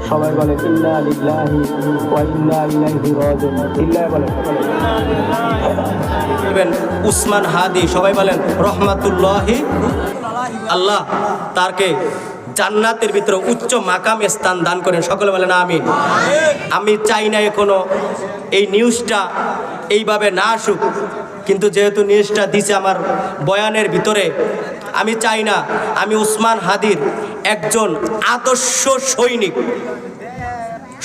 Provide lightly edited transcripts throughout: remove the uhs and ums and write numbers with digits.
সবাই বলে ইন্না লিল্লাহি ওয়া ইন্না ইলাইহি রাজিউন। ইল্লাহ বলেন। উসমান হাদি, সবাই বলেন রহমাতুল্লাহি। আল্লাহ তাকে জান্নাতের ভিতরে উচ্চ মাকাম স্থান দান করেন, সকলে বলেন আমিন। আমি চাই না এখনো এই নিউজটা এইভাবে না আসুক, কিন্তু যেহেতু নিউজটা দিছে আমার বয়ানের ভিতরে, আমি চাই না আমি উসমান হাদির একজন আদর্শ সৈনিক,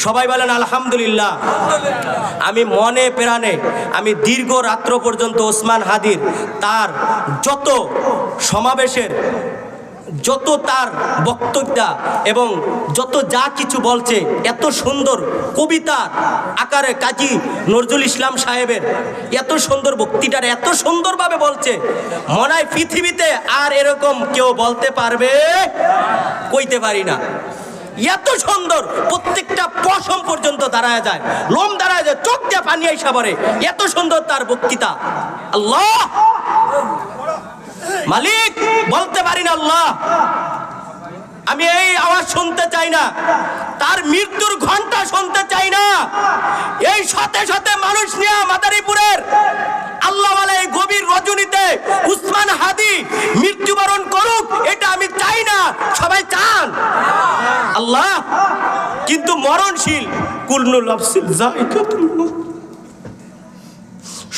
সবাই বলেন আলহামদুলিল্লাহ। আমি মনে প্রাণে আমি দীর্ঘ রাত্র পর্যন্ত ওসমান হাদির তার যত সমাবেশের যত তার বক্তব্য এবং যত যা কিছু বলছে, এত সুন্দর কবিতার আকারে কাজী নজরুল ইসলাম সাহেবের এত সুন্দর বক্তৃতার এত সুন্দরভাবে বলছে, মনে হয় পৃথিবীতে আর এরকম কেউ বলতে পারবে, কইতে পারি না। এত সুন্দর, প্রত্যেকটা পশম পর্যন্ত দাঁড়ায় যায়, লোম দাঁড়ায় যায়, চোখ দিয়ে পানি আইসা পড়ে, এত সুন্দর তার বক্তৃতা। আল্লাহ মালিক, বলতে পারি না আল্লাহ, আমি এই আওয়াজ শুনতে চাই না, তার মৃত্যুর ঘন্টা শুনতে চাই না। এই শতে শতে মানুষ নিয়ে মাদারীপুরের আল্লাহ এই গভীর রজনীতে উসমান হাদি মৃত্যুবরণ করুক, এটা আমি চাই না, সবাই চান আল্লাহ, কিন্তু মরণশীল কুল্লু নাফসিন যায়কাতুল মউত,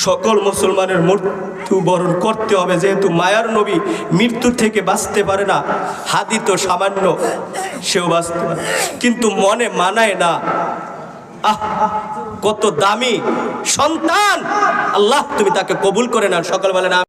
সকল মুসলমানের মৃত্যু বরণ করতে হবে। যেহেতু মায়ার নবী মৃত্যু থেকে বাঁচতে পারে না, হাদি তো সামান্য, সেও বাঁচতে পারে, কিন্তু মনে মানায় না। আহ, কত দামি সন্তান, আল্লাহ তুমি তাকে কবুল করে না, সকল বলে না।